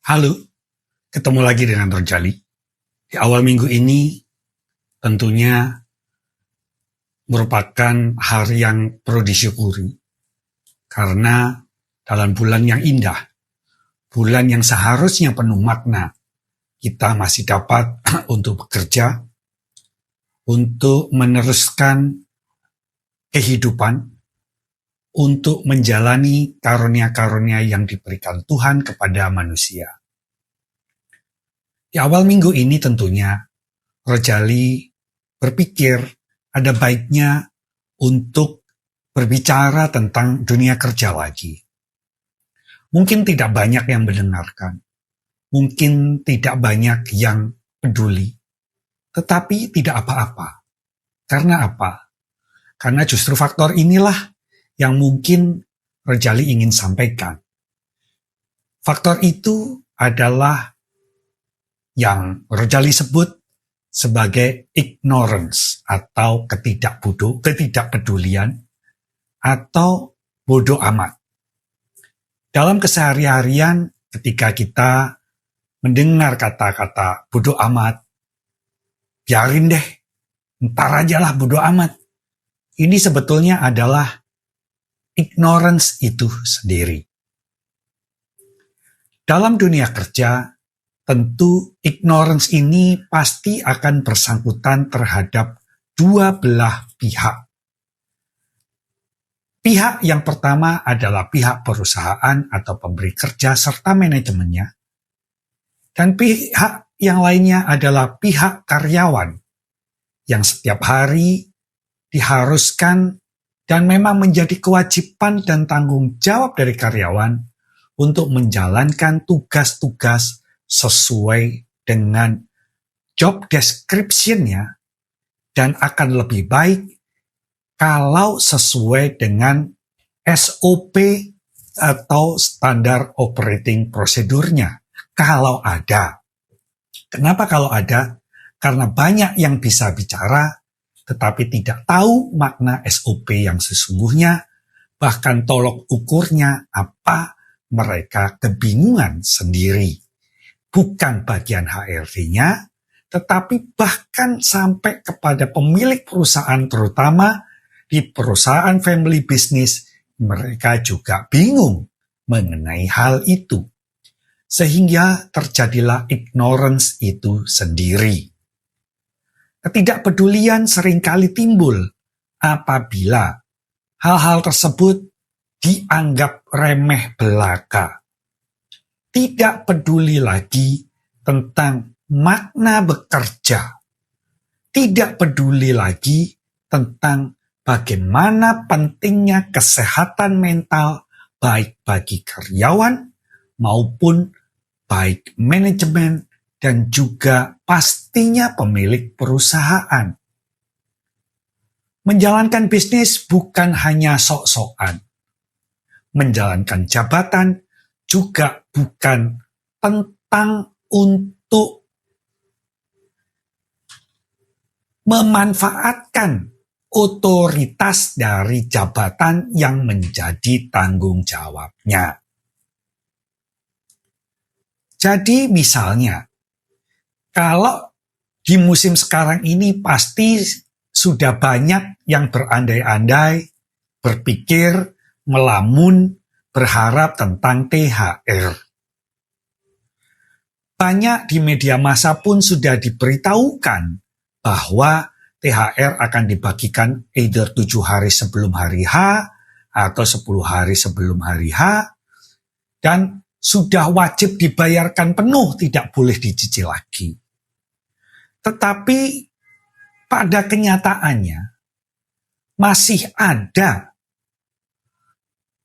Halo, ketemu lagi dengan Rojali. Di awal minggu ini tentunya merupakan hari yang perlu disyukuri. Karena dalam bulan yang indah, bulan yang seharusnya penuh makna, kita masih dapat untuk bekerja, untuk meneruskan kehidupan, untuk menjalani karunia-karunia yang diberikan Tuhan kepada manusia. Di awal minggu ini tentunya Rojali berpikir ada baiknya untuk berbicara tentang dunia kerja lagi. Mungkin tidak banyak yang mendengarkan, mungkin tidak banyak yang peduli, tetapi tidak apa-apa. Karena apa? Karena justru faktor inilah yang mungkin Rojali ingin sampaikan. Faktor itu adalah yang Rojali sebut sebagai ignorance atau ketidakpedulian atau bodoh amat. Dalam kesehari-harian ketika kita mendengar kata-kata bodoh amat, biarin deh, ntar aja lah bodoh amat. Ini sebetulnya adalah ignorance itu sendiri. Dalam dunia kerja, tentu ignorance ini pasti akan bersangkutan terhadap dua belah pihak. Pihak yang pertama adalah pihak perusahaan atau pemberi kerja serta manajemennya. Dan pihak yang lainnya adalah pihak karyawan yang setiap hari diharuskan dan memang menjadi kewajiban dan tanggung jawab dari karyawan untuk menjalankan tugas-tugas sesuai dengan job description-nya dan akan lebih baik kalau sesuai dengan SOP atau standar operating prosedurnya. Kalau ada. Kenapa kalau ada? Karena banyak yang bisa bicara tetapi tidak tahu makna SOP yang sesungguhnya, bahkan tolok ukurnya apa, mereka kebingungan sendiri. Bukan bagian HRD-nya, tetapi bahkan sampai kepada pemilik perusahaan terutama di perusahaan family business, mereka juga bingung mengenai hal itu. Sehingga terjadilah ignorance itu sendiri. Ketidakpedulian seringkali timbul apabila hal-hal tersebut dianggap remeh belaka. Tidak peduli lagi tentang makna bekerja. Tidak peduli lagi tentang bagaimana pentingnya kesehatan mental baik bagi karyawan maupun baik manajemen dan juga pastinya pemilik perusahaan. Menjalankan bisnis bukan hanya sok-sokan. Menjalankan jabatan juga bukan tentang untuk memanfaatkan otoritas dari jabatan yang menjadi tanggung jawabnya. Jadi misalnya, kalau di musim sekarang ini pasti sudah banyak yang berandai-andai, berpikir, melamun, berharap tentang THR. Banyak di media massa pun sudah diberitahukan bahwa THR akan dibagikan either 7 hari sebelum hari H atau 10 hari sebelum hari H, dan sudah wajib dibayarkan penuh, tidak boleh dicicil lagi. Tetapi pada kenyataannya masih ada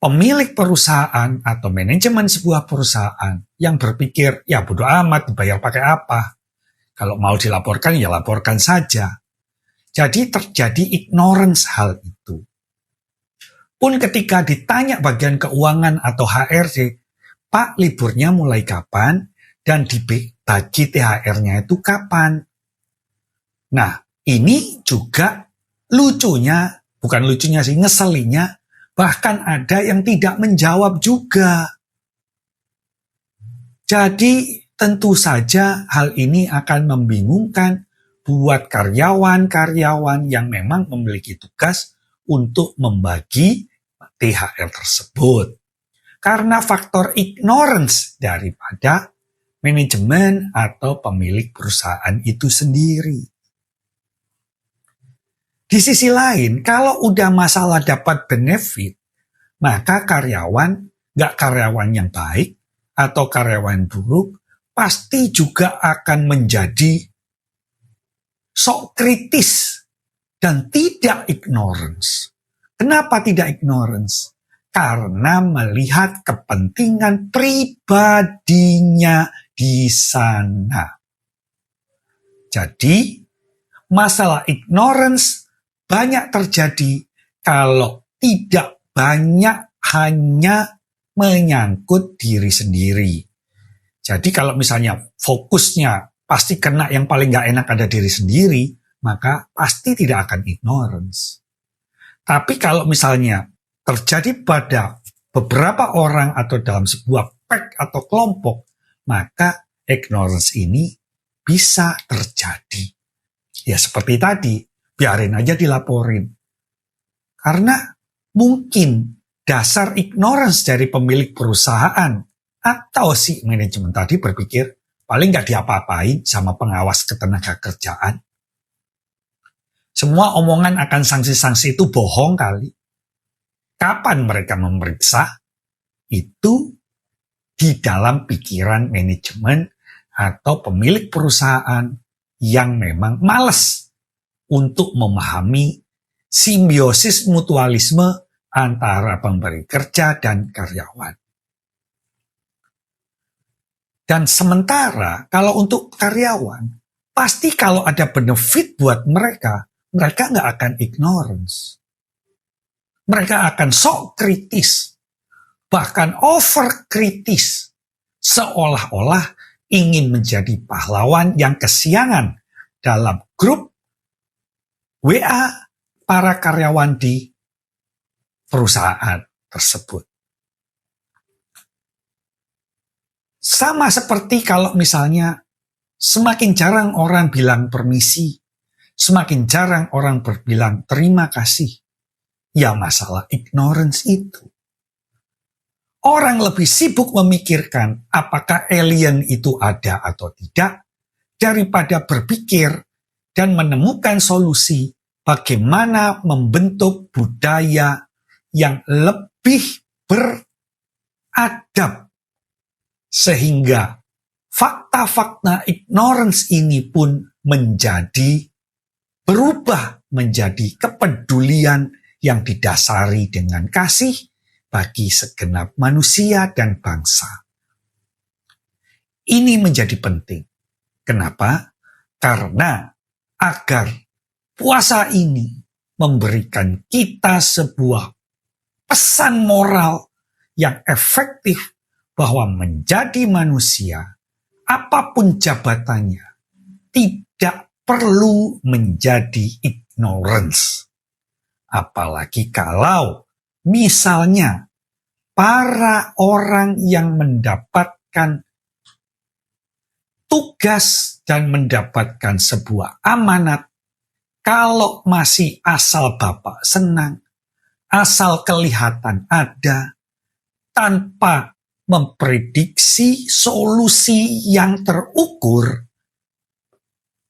pemilik perusahaan atau manajemen sebuah perusahaan yang berpikir, ya bodo amat dibayar pakai apa. Kalau mau dilaporkan ya laporkan saja. Jadi terjadi ignorance hal itu. Pun ketika ditanya bagian keuangan atau HRD, Pak, liburnya mulai kapan dan dibagi THR-nya itu kapan? Nah, ini juga lucunya, bukan lucunya sih, ngeselinnya, bahkan ada yang tidak menjawab juga. Jadi tentu saja hal ini akan membingungkan buat karyawan-karyawan yang memang memiliki tugas untuk membagi THR tersebut. Karena faktor ignorance daripada manajemen atau pemilik perusahaan itu sendiri. Di sisi lain, kalau udah masalah dapat benefit, maka gak karyawan yang baik atau karyawan buruk, pasti juga akan menjadi sok kritis dan tidak ignorance. Kenapa tidak ignorance? Karena melihat kepentingan pribadinya di sana. Jadi, masalah ignorance banyak terjadi kalau tidak banyak hanya menyangkut diri sendiri. Jadi kalau misalnya fokusnya pasti kena yang paling gak enak ada diri sendiri, maka pasti tidak akan ignorance. Tapi kalau misalnya terjadi pada beberapa orang atau dalam sebuah pack atau kelompok, maka ignorance ini bisa terjadi. Ya seperti tadi, biarin aja dilaporin. Karena mungkin dasar ignorance dari pemilik perusahaan atau si manajemen tadi berpikir paling gak diapa-apain sama pengawas ketenaga kerjaan. Semua omongan akan sanksi-sanksi itu bohong kali. Kapan mereka memeriksa? Itu di dalam pikiran manajemen atau pemilik perusahaan yang memang malas untuk memahami simbiosis mutualisme antara pemberi kerja dan karyawan. Dan sementara kalau untuk karyawan, pasti kalau ada benefit buat mereka nggak akan ignorance. Mereka akan sok kritis, bahkan over kritis, seolah-olah ingin menjadi pahlawan yang kesiangan dalam grup WA para karyawan di perusahaan tersebut. Sama seperti kalau misalnya semakin jarang orang bilang permisi, semakin jarang orang berbilang terima kasih. Ya masalah ignorance itu. Orang lebih sibuk memikirkan apakah alien itu ada atau tidak, daripada berpikir dan menemukan solusi bagaimana membentuk budaya yang lebih beradab. Sehingga fakta-fakta ignorance ini pun berubah menjadi kepedulian yang didasari dengan kasih bagi segenap manusia dan bangsa. Ini menjadi penting. Kenapa? Karena agar puasa ini memberikan kita sebuah pesan moral yang efektif bahwa menjadi manusia, apapun jabatannya, tidak perlu menjadi ignorance. Apalagi kalau misalnya para orang yang mendapatkan tugas dan mendapatkan sebuah amanat, kalau masih asal Bapak senang, asal kelihatan ada, tanpa memprediksi solusi yang terukur,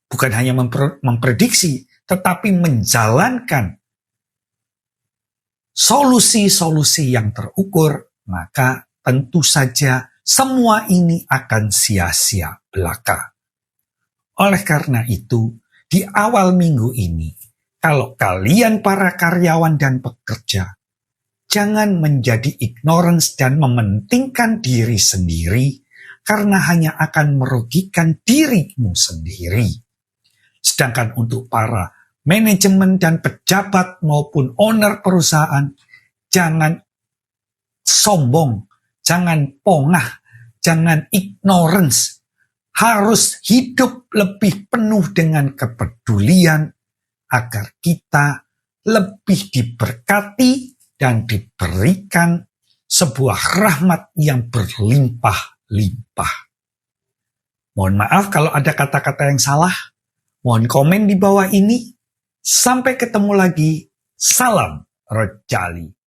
bukan hanya memprediksi, tetapi menjalankan solusi-solusi yang terukur, maka tentu saja semua ini akan sia-sia belaka. Oleh karena itu, di awal minggu ini, kalau kalian para karyawan dan pekerja, jangan menjadi ignorance dan mementingkan diri sendiri, karena hanya akan merugikan dirimu sendiri. Sedangkan untuk para manajemen dan pejabat maupun owner perusahaan, jangan sombong, jangan pongah, jangan ignorance. Harus hidup lebih penuh dengan kepedulian agar kita lebih diberkati dan diberikan sebuah rahmat yang berlimpah berlimpah. Mohon maaf kalau ada kata-kata yang salah. Mohon komen di bawah ini. Sampai ketemu lagi. Salam Rojali.